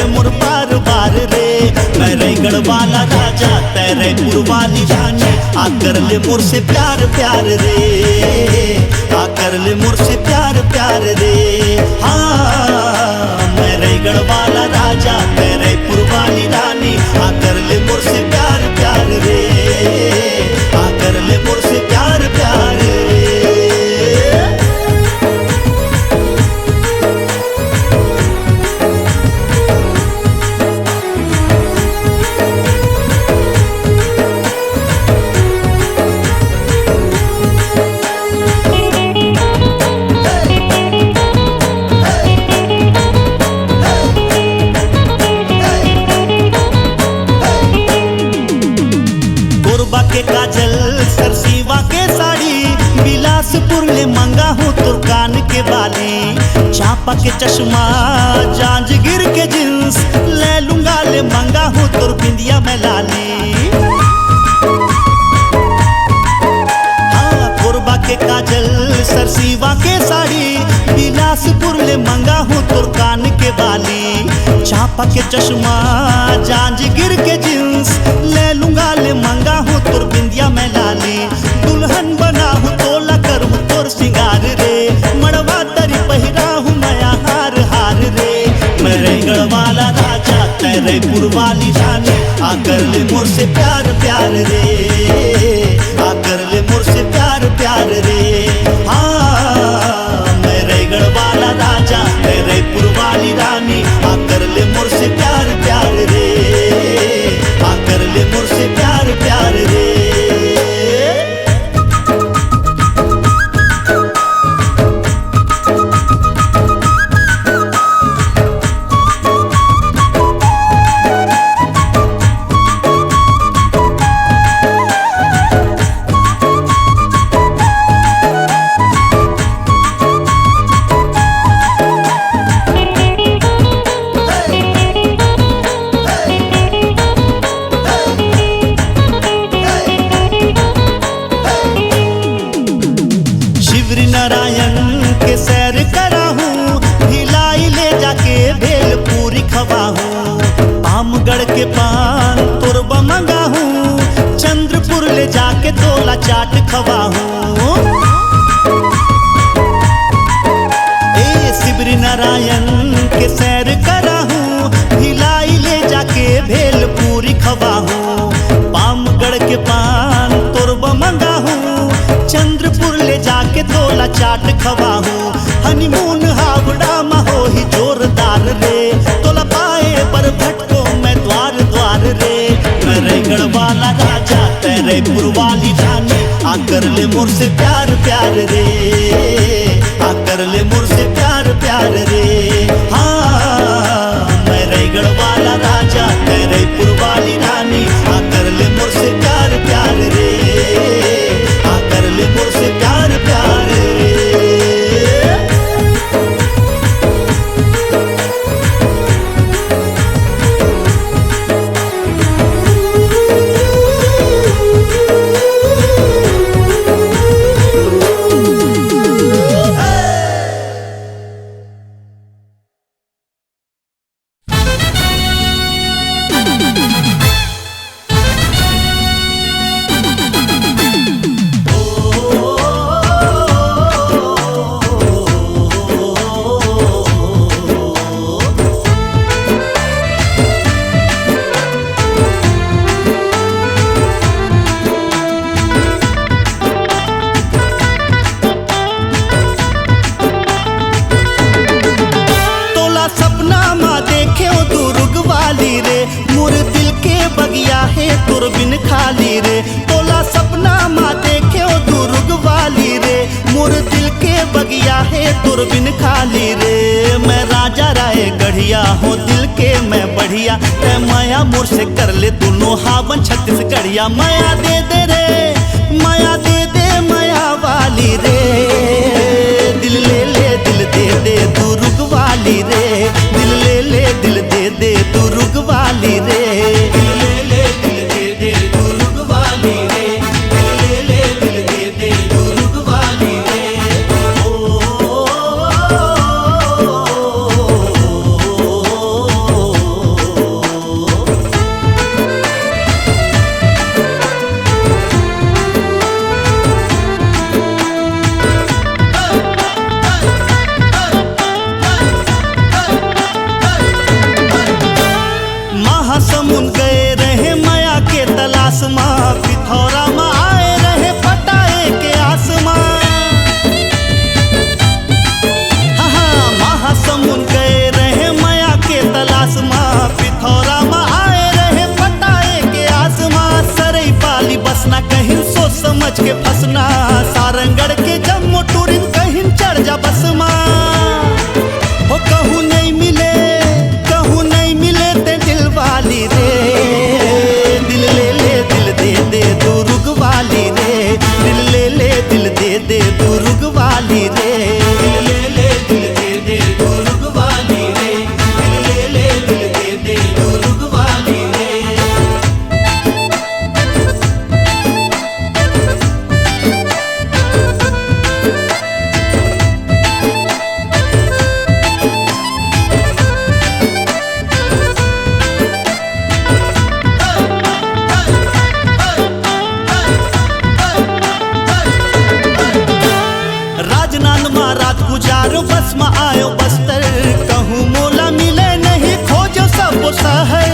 मोर बार बार रे। मैं रायगढ़ वाला राजा तेरे पुरवाली रानी, आ कर ले मोर से प्यार प्यार रे, आ कर ले मोर से प्यार प्यार रे। हाँ मैं रायगढ़ वाला राजा तेरे पुरवाली रानी, आ कर ले मोर से प्यार प्यार रे, आ कर ले मोर से प्यार प्यार रे। के काजल सरसीवा के साड़ी, बिलासपुर ले मंगा हूँ तुर कान के बाली। चांपा के चश्मा जांजगीर के जींस, ले लूंगा ले मंगा हूँ तुर बिंदिया में लाली। हाँ कोरबा के काजल सरसीवा के साड़ी, बिलासपुर ले मंगा हूँ तुर कान के बाली। चांपा के चश्मा जांजगीर के जींस, ले लूंगा ले मंगा हूँ तुर बिंदिया में लाली। दुल्हन बना हूँ तोला कर हूँ तोर सिंगार रे, मड़वा तरी पहिरा हूँ नया हार हार रे। मैं रायगढ़ वाला राजा तेरे पुरवाली रानी, आ कर ले मोर से प्यार प्यार रे, आ कर ले मोर से प्यार प्यार रे। हाँ मैं रायगढ़ वाला राजा तेरे पुरवाली रानी, आ कर ले मोर से प्यार प्यार रे, आ कर ले मोर से प्यार प्यार रे। नारायण के सैर करा हूँ, भिलाई ले जाके भेलपुरी खवा हूँ। आमगढ़ के पान तोरबा मंगा हूँ, चंद्रपुर ले जाके तोला चाट खवा हूँ। ए शिवरी नारायण के सैर करा हूँ, भिलाई ले जाके भेलपुरी खवा हूँ। आमगढ़ के पान तोरबा मंगा हूँ, चंद्रपुर ले जाके तोला चाट खवा हूँ। हनीमून हावड़ा में हो ही जोरदार रे, तोला पाए पर भटको मैं द्वार द्वार रे। मैं रायगढ़ वाला राजा तेरे पुरवाली रानी, आ कर ले मोर से प्यार प्यार रे, आ कर ले मोर से प्यार प्यार रे। हाँ मैं रायगढ़ वाला राजा तेरे पुरवाली रानी, आ कर ले मोर से प्यार प्यार रे, आ कर ले मोर से प्यार प्यार रे। खाली रे, तोला सपना माँ देखे ओ दुर्ग वाली रे। मोर दिल के बगिया है तुर बिन खाली रे। मैं राजा राय गढ़िया हो दिल के मैं बढ़िया, ते माया मोर से कर ले दोनों हावन छत्तीसगढ़िया। माया दे दे रे, माया दे दे माया वाली रे। दिल ले ले दिल दे दे दुर्ग वाली रे। दिल ले ले दिल दे दे दुर्ग वाली रे। दिल ले ले दिल दे दे दुर्ग वाली रे। दिल ले ले दिल दे दे दुर्ग वाली रे। ओ कहीं सोच समझ के फंसना, सारंगढ़ के जम्मू टूरिन कहीं चढ़ जा बस माँ। हो कहूँ नहीं मिले ते दिल वाली रे, दिल ले ले दिल दे दे दुर्ग वाली रे, दिल ले ले दिल दे दे दुर्ग वाली रे, दिल ले ले दिल दे दे दुर्ग वाली रे, दिल ले ले दिल दे दे दुर्ग वाली रे। राजनांद माँ रात गुजारो बस में आयो बस्तर, कहूँ मोला मिले नहीं खोजो सब शहर।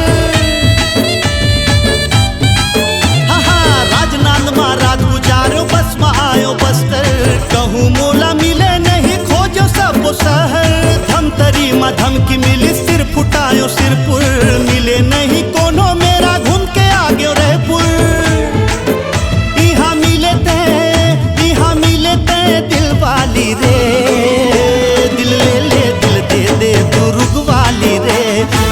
हाँ राजनांद माँ रात गुजारो बस में आयो बस्तर, कहूँ मोला मिले नहीं खोजो सब शहर। धमतरी माँ धमकी मिली सिर फुटायो सिरपुर, मिले नहीं कोनो मेरा घूम के आगे रहपुर। इहाँ मिले ते दिल वाली रे, दिल ले ले दिल दे दे दुर्ग वाली रे,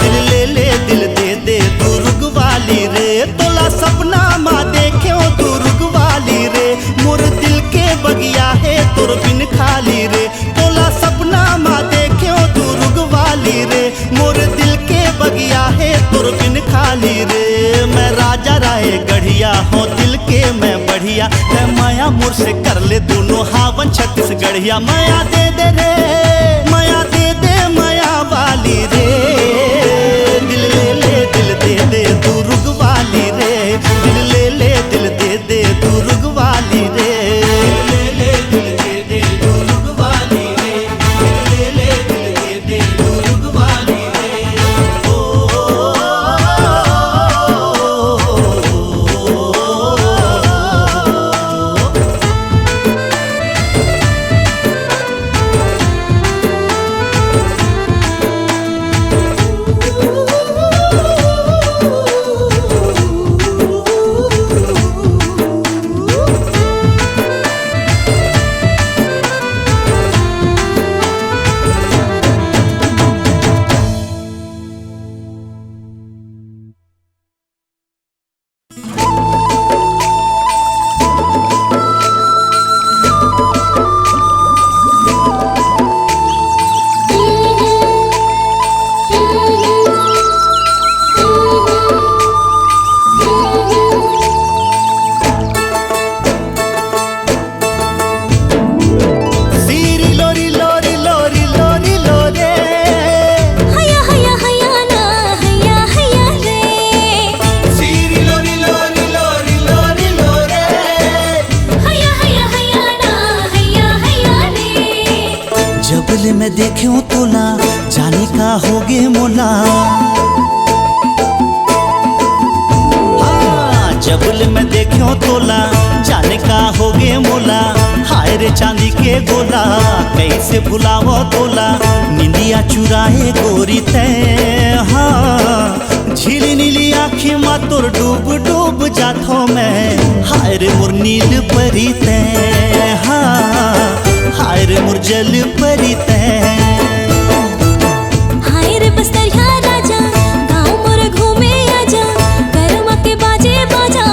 दिल ले ले दिल दे दे दुर्ग वाली रे। तोला सपना माँ देखे दुर्ग वाली रे, मोर दिल के बगिया है तोर बिन खाली रे। तोला सपना माँ देखे दुर्ग वाली रे, मोर दिल के बगिया है तोर बिन खाली रे। मैं राजा राय गढ़िया हो दिल के मैं बढ़िया, मैं माया मोर से कर ले दोनों हावन छत्तीसगढ़िया। माया दे दे रे, माया दे दे माया वाली रे, दिल ले ले दिल दे दे दुर्ग वाली रे, दिल ले ले दिल दे दे दुर्ग वाली रे, दिल ले ले दिल दे दे दुर्ग वाली रे, दिल ले ले दिल दे दे दुर्ग वाली रे। जबले मैं देखूं तोला जाने का होगे मोला, हाँ जबले मैं देखूं तोला जाने का होगे मोला। हाय रे चांदी के गोला कैसे भुलावो तोला, निंदिया चुराए गोरी तय। हाँ झीली नीली आँखी मा तोर डूब डूब जाथो मैं, हाय रे मोर नील परी तय। हाँ हाय रे मोर जल परी तय। हाय रे बस्तरिया राजा गाँव मोर घूमे आजा, गरमा के बाजे बाजा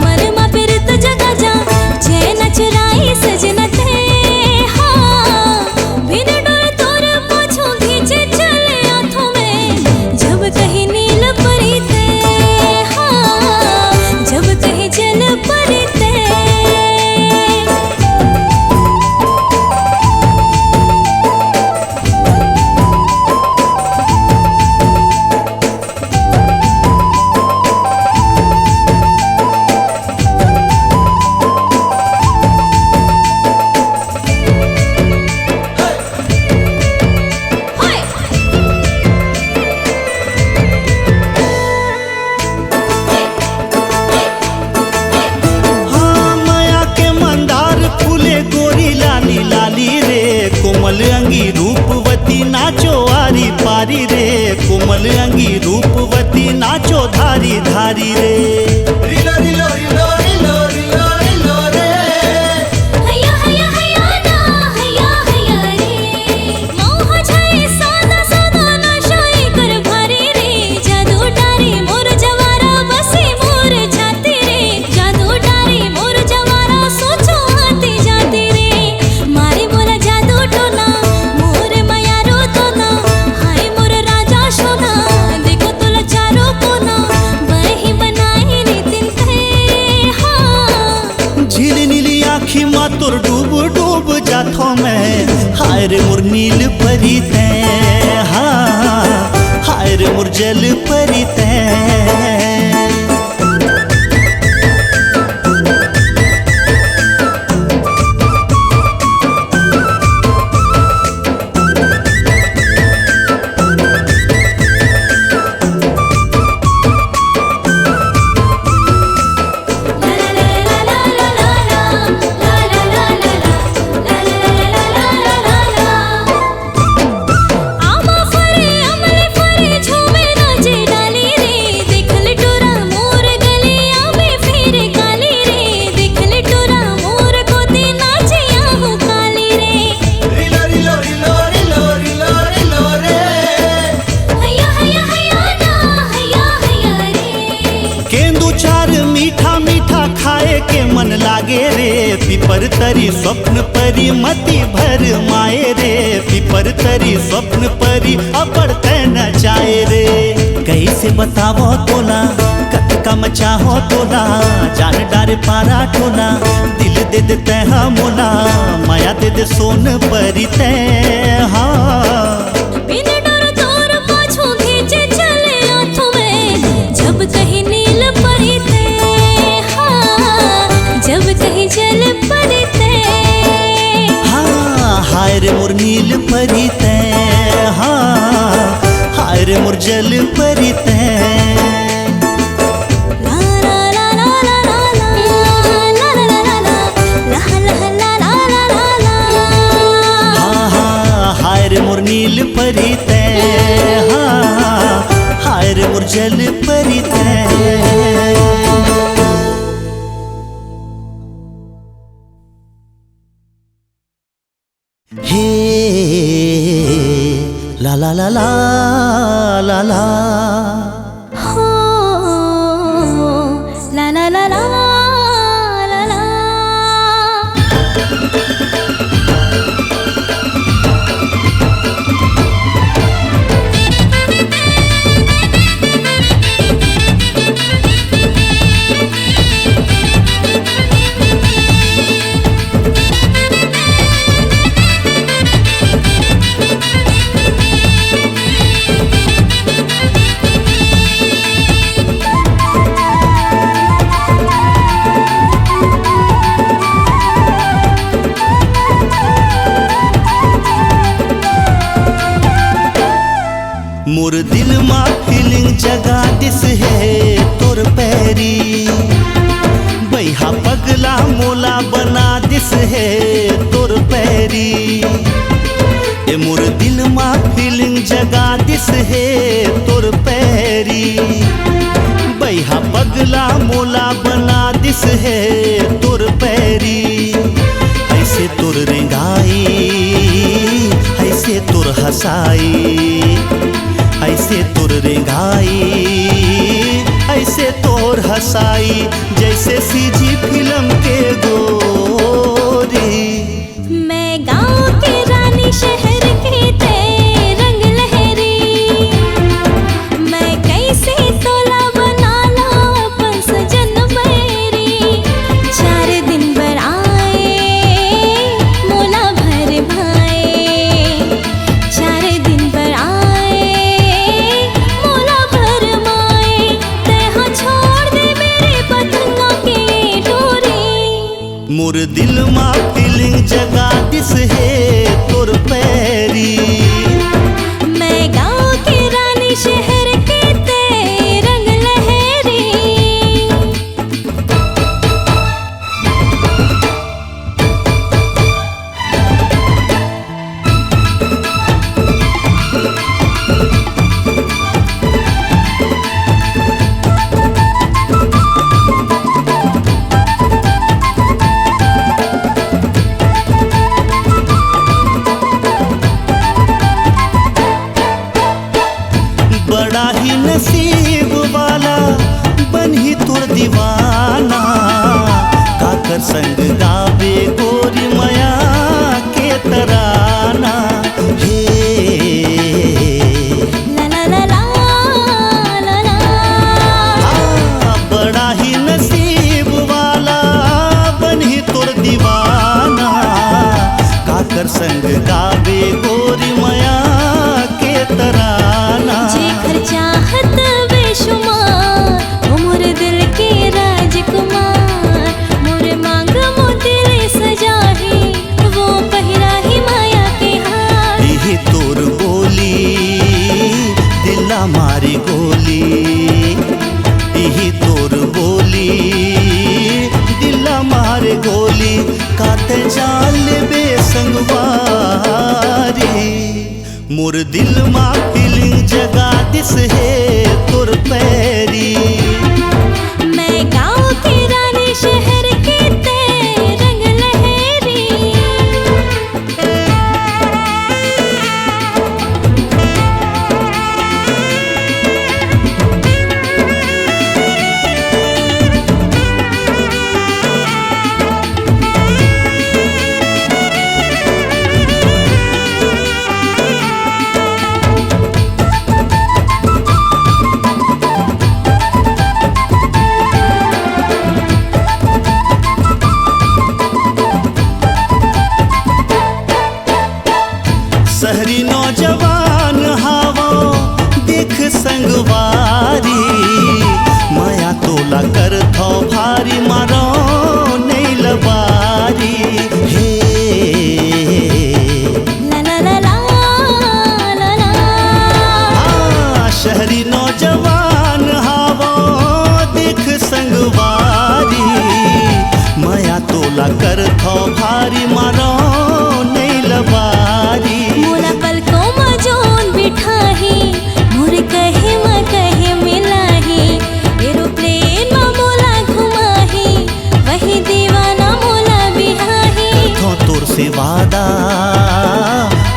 मनमा फिर तो जगा जा। चैन चुराई सजना ते हाँ, बिन डोर तोर पाछो खींचे चले आँखों में, जब कहीं नील परी ते हाँ, जब कहीं जल परी ते। आखी मा तोर डूब डूब जाथो मैं। हाय रे मोर नील परी ते, हाँ हाय रे मोर जल परी ते। मीठा मीठा खाए के मन लागे रे। पिपर तरी स्वप्न परी मति भर माए रे। पिपर तरी स्वप्न परी अपर तैन चाहे रे। कैसे बतावो तोला कत का मचाहो तोला। जान डारे पारा टोला दिल दे दे तैहा मोला। माया दे दे सोन परी ते, हाँ जब कहीं नील परी ते, हाँ जब कहीं जल परी ते। हाँ हाय रे मोर नील परी ते, हाँ हाय रे मोर जल परी ते। हाँ हाँ हाय रे मोर नील परी ते, हाँ हाय रे मोर जल परी ते। हे ला ला ला ला ला ला, हो ला ला ला ला ला ला। मोर दिल मा फीलिंग जगा दिस है तोर पैरी। बैहा पगला मोला बना दिस है तोर पैरी। ए मोर दिल मा फीलिंग जगा दिस है तोर पैरी। बैहा पगला मोला बना दिस है तोर पैरी। ऐसे तोर रेंगाई ऐसे तोर हंसाई। ऐसे तोर रेंगाई ऐसे तोर हंसाई। जैसे सीजी फिल्म के गोरी। मैं गाँव के रानी शहर के ते रंग लहरी। मैं कैसे तोला बना ला अपन सजन बैरी। 4 दिन बर आए मोला भर भाए। 4 दिन बर मोर दिल मा फीलिंग जगा दिस है तोर पैरी। मैं गाँव के रानी शहर के ते रंग लहरी। बड़ा ही नसीब वाला बनी तोर दीवाना। काकर संग गावे गोरी माया के तराना। हे ला ला ला ला ला ला। बड़ा ही नसीब वाला बनी तोर दीवाना। मारे गोली काते जान बे संगवारी। मोर दिल मा फीलिंग जगा दिस है तोर पैरी। मैं गाँव की रानी शहर के ते रंग लहरी। शहरी नौजवान हावो देख संगवारी। माया तोला कर थो भारी मारो नहीं लबारी। हे ला ला ला ला ला ला। शहरी नौजवान हावो देख संगवारी। माया तोला कर थो भारी मारो नहीं लबारी। मोला पलकों में जोन बिठाही, मोर कहे में कहे मिलाही। एरोप्लेन में मोला घुमाही, वही दीवाना मोला बिहाही। करथो तोर से वादा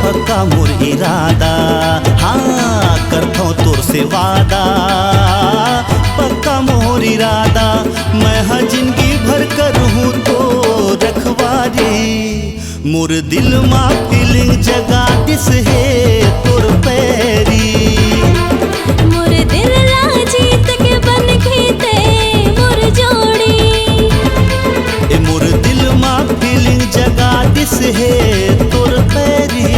पक्का मोर इरादा। हाँ करथो तोर से वादा पक्का मोर इरादा। मैं हाँ जिंदगी भर करूँ तो रखवारी। मोर दिल मा फीलिंग जगा दिस है तोर पैरी। मोर दिल ला जीत के बन खेते मोर जोड़ी। ए मोर दिल मा फीलिंग जगा दिस है तोर पैरी।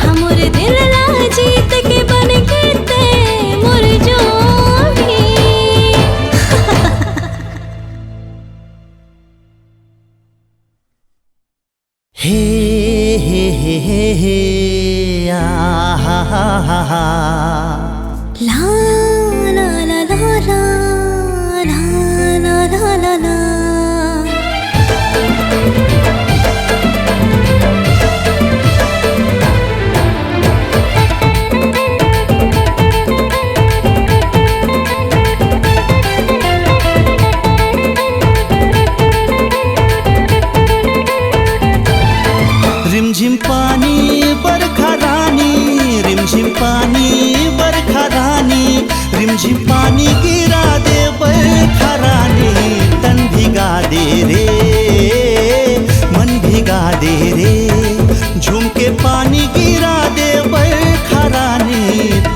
हाँ मोर दिल ला जीत के बन खेते मोर जोड़ी। हे आ हा हा हा हा। ला ला ला ला ला ला ला ला ला ला। रिमझिम पानी बरखा रानी, रिमझिम पानी बरखा रानी। रिमझिम पानी गिरा दे बरखा रानी। तन भिगा दे रे मन भिगा दे रे। झूम के पानी गिरा दे बरखा रानी।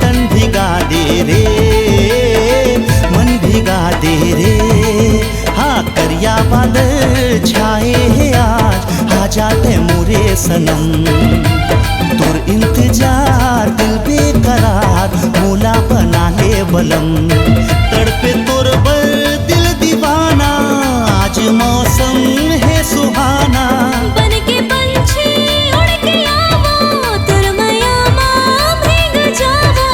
तन भिगा दे रे मन भिगा दे रे। हाँ करिया बादल छाए है आज, आ जाते मोरे सनम। तोर इंतजार दिल बेकरार मोला बना ले बलम। तड़पे तोर बल दिल दीवाना, आज मौसम है सुहाना। बन के पंछी उड़ के आवो, तोर माया माँ भीग जावो।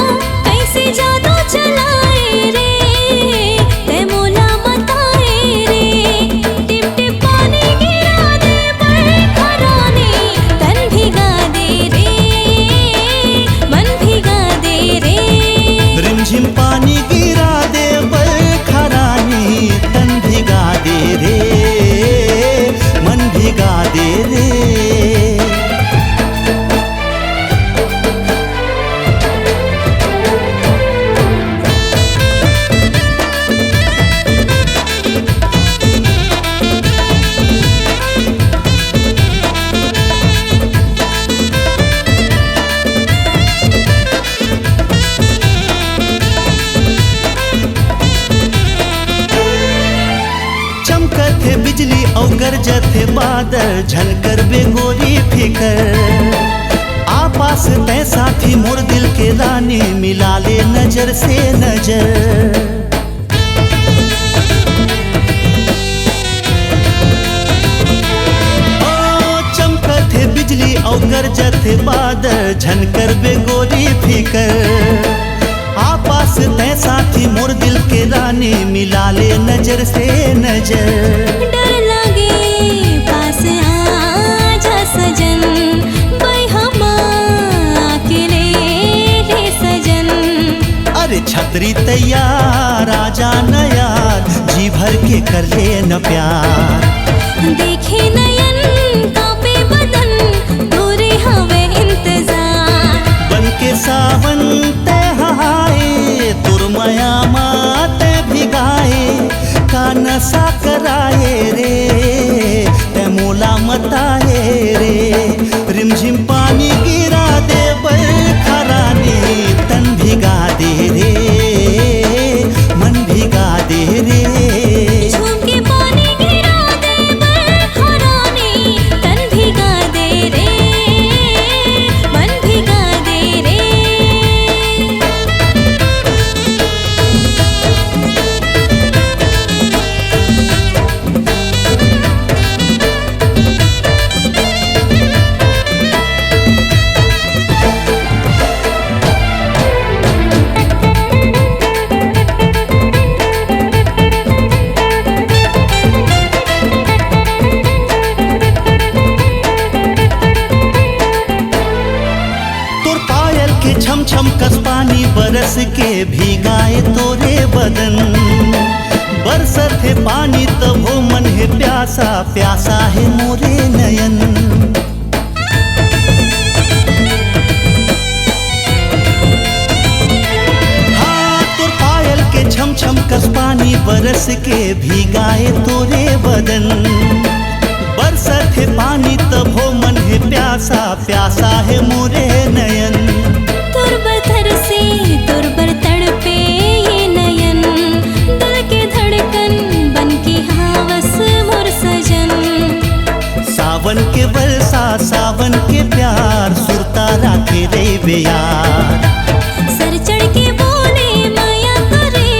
कैसे जादू चलाए रे ते मोला बताए रे। टिप टिप पानी गिरा दे बरखा रानी। तन भिगा दे रे मन भिगा दे रे। रिमझिम पानी गिरा दे बरखा रानी। तन भिगा दे रे मन भिगा दे रे। चमकत है बिजली और गरजत है बादल, झनकर बेगोरी फिकर। आपास तय साथी मोर दिल के रानी, मिला ले नजर से नजर। बिजली और गरजत है बादल, झनकर बेगोरी फिकर। आपास तय साथी मोर दिल के रानी, मिला ले नजर से नजर। डर करी तैयार आजा न यार, जी भर के कर ले न प्यार। देखे नयन कांपे बदन, दूरे हवे इंतजार। बन के सावन ते हाय तुरमया माते भिगाए, का नशा कराए रे ते मोला मताए रे। रिमझिम पानी गिरा दे खरानी, तन भिगा दे रे मन भिगा दे रे। झूम के पानी गिरा दे बरखरानी, तन भिगा दे रे मन भिगा दे रे। छम छम कस पानी बरस के भीगाए तोरे बदन। बरसत है पानी तब हो मन है प्यासा, प्यासा है मोरे नयन। हाँ तोर पायल के छम छम कस पानी बरस के भीगाए तोरे बदन। बरसत है पानी तब हो मन है प्यासा, प्यासा है मोरे नयन। तुरबर से तुरबर तड़पे ये नयन, दिल के धड़कन बन के हावस मोर सजन। सावन के बरसा सावन के प्यार, सुरता राखे रे बेयार। सर चढ़ के बोले माया करे,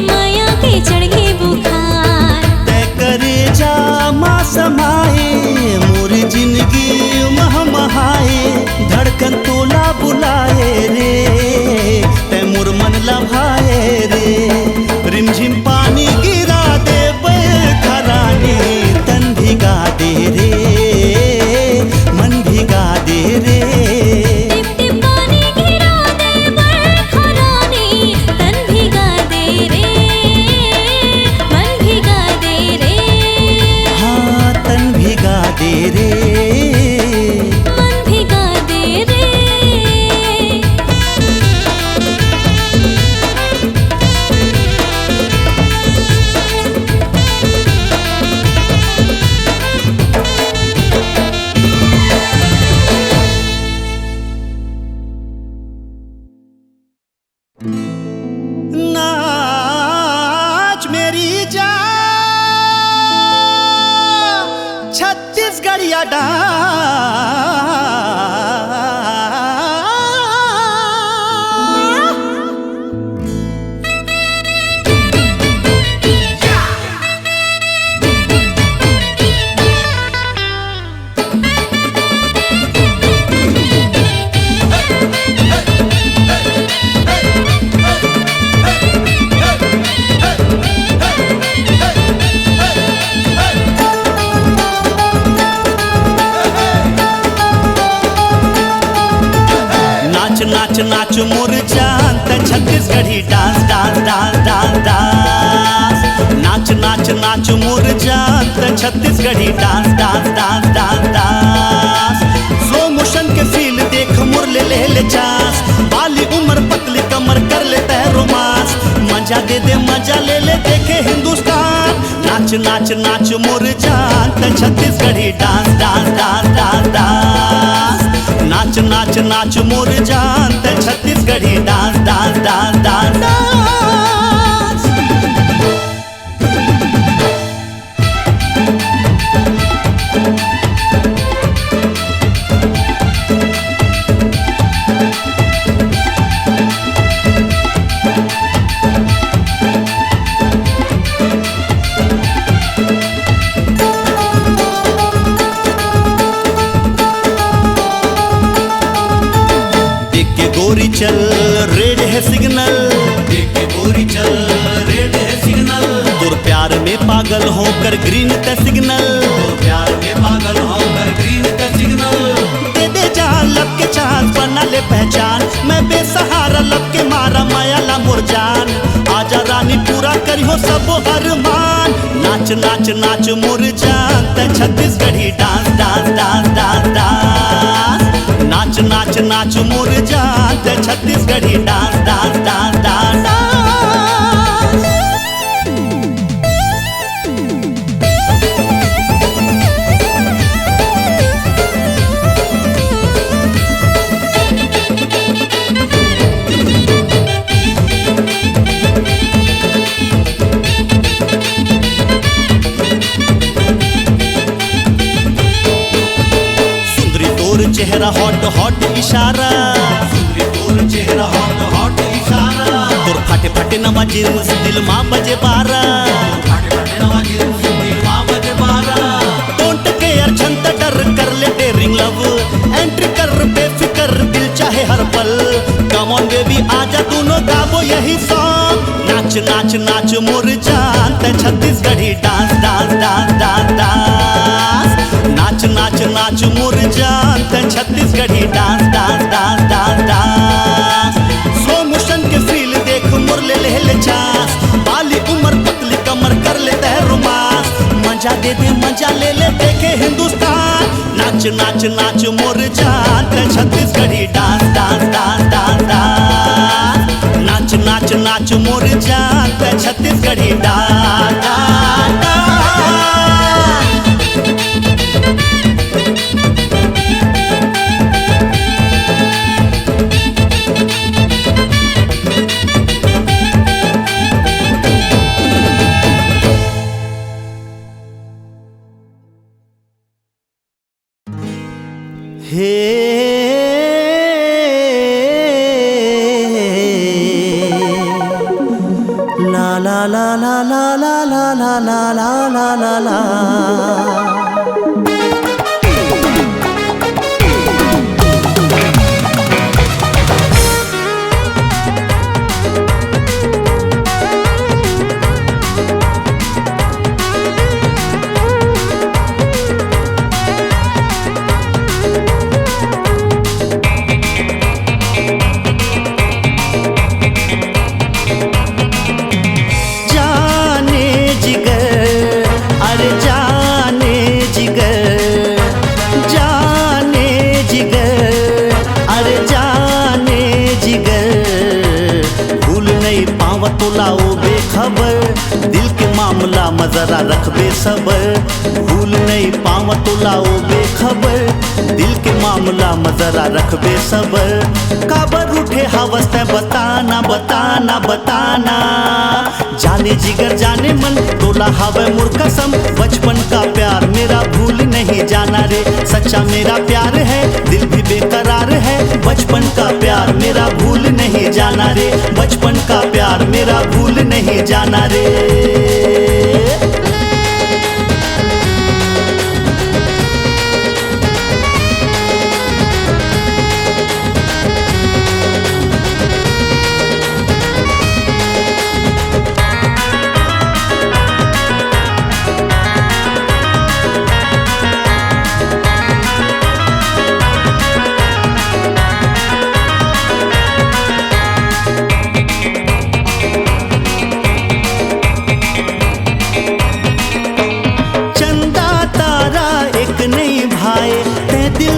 माया के चढ़ के बुखार। तय करे जा माँ समाए, मोर जिंदगी महमहाए। धड़कन तोला बुलाए रे, तय मोर मन लभाए रे। रिमझिम पानी गिरा दे खरानी, तन भिगा दे रे मन भिगा दे रे। टिप टिप पानी गिरा दे बरखरानी, तन भिगा दे रे मन भिगा दे रे। हाँ तन भिगा दे रे मन भिगा दे रे। नाच मेरी जान छत्तीसगढ़िया नाच नाच मोर जान त Chhattisgarhi dance dance dance dance dance. नाच नाच नाच मोर जान त Chhattisgarhi dance dance dance dance dance. Slow motion के फील देख मोर ले चांस, बाली उम्र पतली कमर कर लेता है रोमांस। मजा दे दे मजा ले देखे हिंदुस्तान। नाच नाच नाच मोर जान त Chhattisgarhi dance dance dance dance dance. नाच नाच नाच मोर जान त Chhattisgarhi dance dance dance dance dance. गोरी चल रेड है सिग्नल, देख के गोरी चल रेड है सिग्नल। तुर प्यार में पागल होकर ग्रीन का सिग्नल, तुर प्यार में पागल होकर ग्रीन का सिग्नल। दे दे जान लब के चांस बना ले पहचान, मैं बेसहारा लब के मारा माया ला मुरजान। तोहर मान। नाच नाच नाच मोर जान ते Chhattisgarhi dance dance dance dance dance. नाच नाच नाच मोर जान ते Chhattisgarhi dance dance dance dance dance. चेहरा हॉट हॉट इशारा, सुंदरी तोर चेहरा हॉट हॉट इशारा। तोर फाटे फाटे नवा जींस दिल मां बजे बारा, फाटे फाटे नवा जींस दिल मां बजे बारा। डोंट केयर छंत डर कर ले डेरिंग लव, एंट्री कर बेफिकर दिल चाहे हर पल। कम ऑन बेबी आजा दोनों गावो यही सॉन्ग। नाच नाच नाच मोर जान ते Chhattisgarhi dance dance dance dance dance. नाच नाच नाच मोर जान ते Chhattisgarhi dance dance dance dance dance. Slow motion के फील देख मोर ले चांस। बाली उम्र पतली कमर कर ले रोमांस। मजा दे दे मजा ले देखे हिंदुस्तान। नाच नाच नाच मोर जान ते Chhattisgarhi dance dance dance dance dance. नाच नाच नाच मोर जान ते छत्तीसगढ़ी डांस डांस डांस। हे ला ला ला ला ला ला ला ला ला ला ला ला। तोलाओ बेखबर दिल के मामला मजरा रख बेसबर। भूल नहीं पाव तोलाओ बेखबर दिल के मामला मजरा रख बेसबर। काबर उठे हवस ते बताना बताना बताना। जाने जिगर जाने मन तोला हवे मोर कसम। बचपन का प्यार मेरा भूल नहीं जाना रे। सच्चा मेरा प्यार है दिल भी बेकरार है। बचपन का प्यार मेरा भूल नहीं जाना रे। बचपन का प्यार मेरा भूल नहीं जाना रे।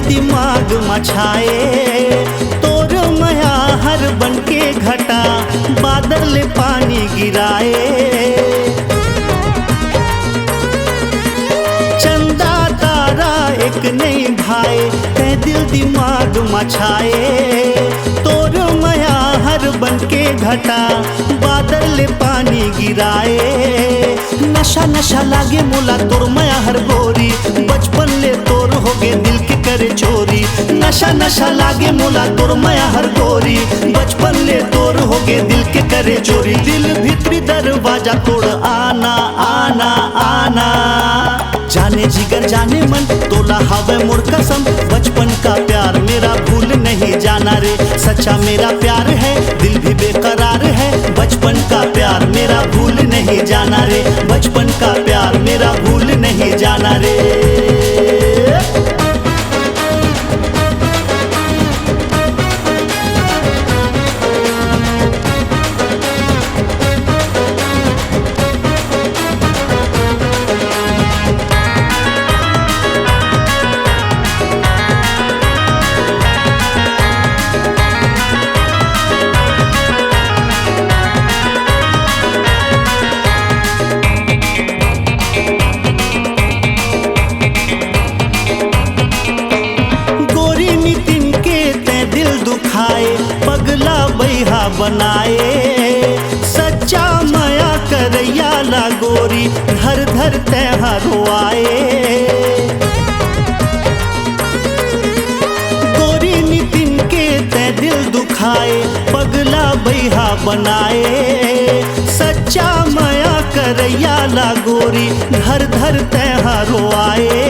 दिमाग मछाए तोर मया हर बन के घटा बादल ले पानी गिराए। चंदा तारा एक नहीं भाई ते दिल दिमाग मछाए। तोर मया हर बन के घटा बादल ले पानी गिराए। नशा नशा लागे मोला तोर मया हर गोरी। बचपन ले तोर हो गे दिल के करे चोरी। नशा नशा लागे मोला तोर मया हर गोरी। बचपन ले तोर हो गे दिल के करे चोरी। दिल भीतरी दरवाजा तोड़ आना आना आना। जाने जिगर जाने मन तोला हवे मोर कसम। बचपन का प्यार मेरा भूल नहीं जाना रे। सच्चा मेरा प्यार है दिल भी बेकरार है। बचपन का प्यार मेरा भूल नहीं जाना रे। बचपन का प्यार मेरा भूल नहीं जाना रे। बनाए सच्चा माया करैया ला गोरी धर धर त्योहारो आए गोरी नितिन के तै दिल दुखाए पगला बैहा बनाए सच्चा माया करैया ला गोरी धर धर त्योहारो आए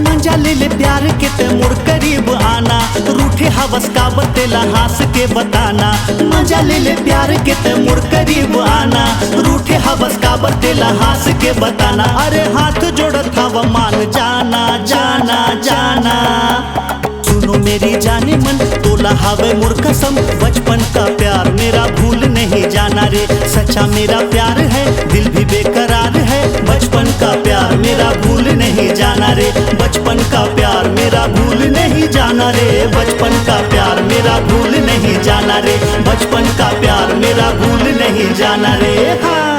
मजा ले ले प्यार के ते मुड़ करीब आना रूठे हवस का बतेला हंस के बताना मजा ले ले प्यार के ते मुड़ करीब आना रूठे हवस का बतेला हंस के बताना अरे हाथ जोड़त हवा मान जाना जाना जाना सुनो मेरी जाने मन तोला हवे मोर कसम बचपन का प्यार मेरा भूल नहीं जाना रे सच्चा मेरा प्यार है दिल भी बेकरार है बचपन का प्यार मेरा भूल नहीं जाना रे बचपन का प्यार मेरा भूल नहीं जाना रे बचपन का प्यार मेरा भूल नहीं जाना रे बचपन का प्यार मेरा भूल नहीं जाना रे हाँ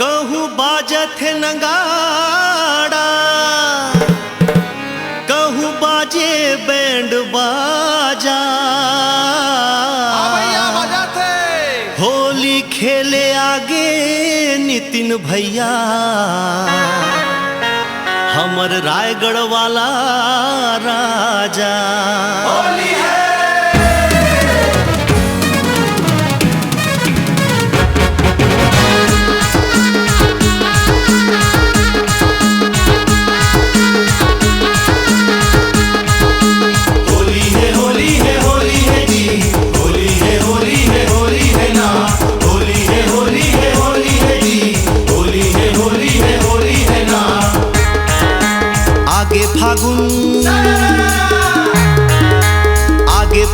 कहूँ बाजत है नगाड़ा कहूँ बाजे बैंड बाजा होली खेले आगे नितिन भैया हमर रायगढ़ वाला राजा होली है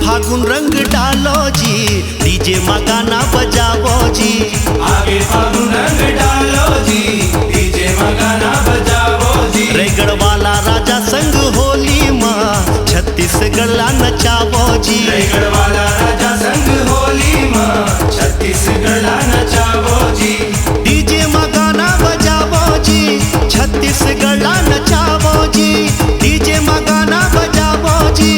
फागुन रंग डालो जी डीजे मगाना बजावो जी आगे फागुन रंग डालो जी डीजे मगाना बजावो जी रायगढ़ वाला राजा संग होली माँ छत्तीसगढ़ ला नचावो जी रायगढ़ वाला राजा संग होली माँ छत्तीसगढ़ ला नचावो जी डीजे मगाना बजावो जी छत्तीसगढ़ ला नचावो जी डीजे मगाना बजावो जी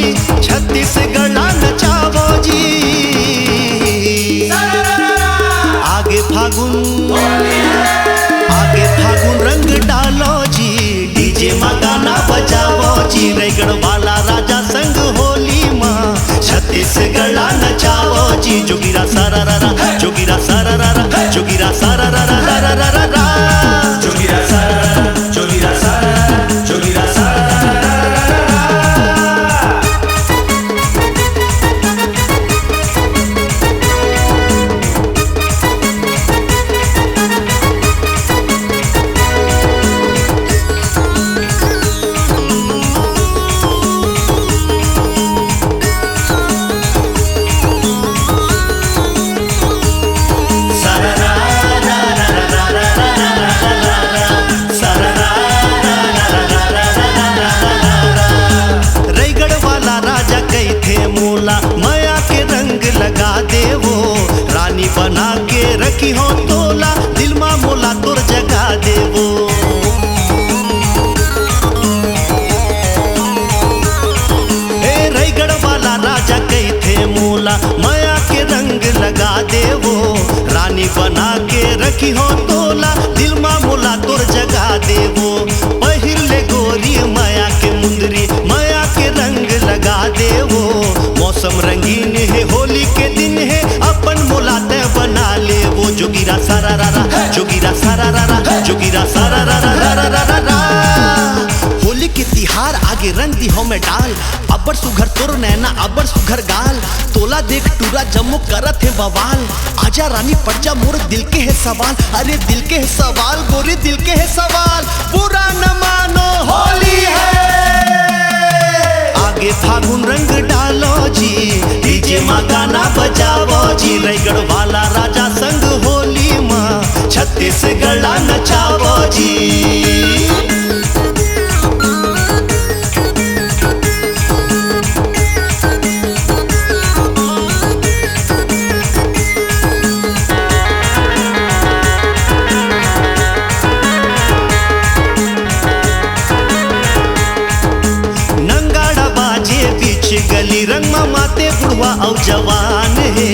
छत्तीसगढ़ ला नचावो जी आगे फागुन रंग डालो जी डीजे मगाना बजावो जी रायगढ़ वाला राजा संग होली माँ छत्तीसगढ़ ला नचावो जी जोगिरा सारा रा जोगिरा सारा रा जोगिरा सारा रा रा रा रा रा रा जोगिरा सारा जोगिरा सारा जोगिरा सारा माया के रंग लगा दे वो रानी बना के रखी हो तोला दिल मा मोला तोर जगा दे वो ए रायगढ़ वाला राजा कही थे मोला माया के रंग लगा दे वो रानी बना के रखी हो तोला दिल मा मोला तोर जगा दे वो पहिर ले गोरी माया के मुंदरी माया के रंग लगा दे वो मौसम रंगीन है होली के दिन है अपन मुलाते बना ले वो जोगिरा सारा रा रा जोगिरा सारा रा रा जोगिरा सारा रा रा रा रा रा होली के तिहार आगे रंग दी हो में डाल अबर सुघर तोर नैना अबर सुघर गाल तोला देख टूरा जम्मू करत है बवाल आजा रानी पड़ जा मोर दिल के है सवाल अरे दिल के है सवाल गोरी दिल के है सवाल बुरा न मानो होली है आगे फागुन रंग डालो जी डीजे माँ गाना बजावो जी रायगढ़ वाला राजा संग होली माँ छत्तीसगढ़ ला नचावो जी औ जवान है।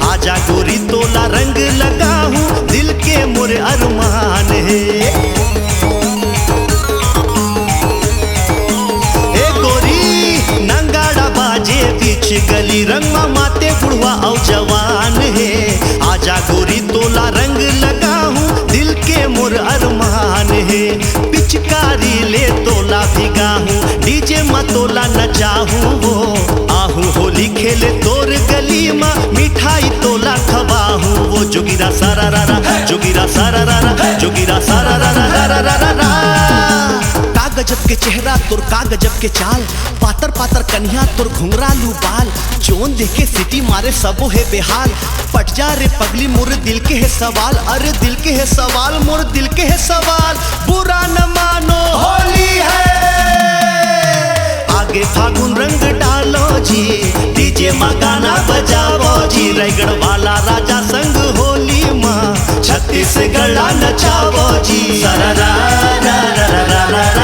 आजा गोरी तोला रंग लगाहूं दिल के मोरे अरमान है। ए गोरी नंगाड़ा बाजे बीच गली रंगमा माते बुढ़वा औ जवान है। आजा गोरी तोला रंग लगाहूं दिल के मोर अरमान है। पिचकारी ले तोला भिगाहूं डीजे मा तोला नचाहूं वो आहूं होली खेले तोर गली मा मिठाई तोला खवाहूं वो जोगिरा सारा रारा जोगिरा सारा रारा जोगिरा सारा रारा रारा रारा रा। का गजब के चेहरा तोर का गजब के चाल पातर पातर कन्या तोर घुंघरालू बाल जोन देखे सिटी मारे सबो है बेहाल। पट जा रे पगली मोर दिल के है सवाल अरे दिल के है सवाल मोर दिल के है सवाल। बुरा न मानो होली है आगे फागुन रंग डालो जी डीजे मा गाना बजाओ जी। रायगढ़ वाला राजा संग होली माँ छत्तीसगढ़ नचाओ जी। सरा रा रा रा रा रा रा।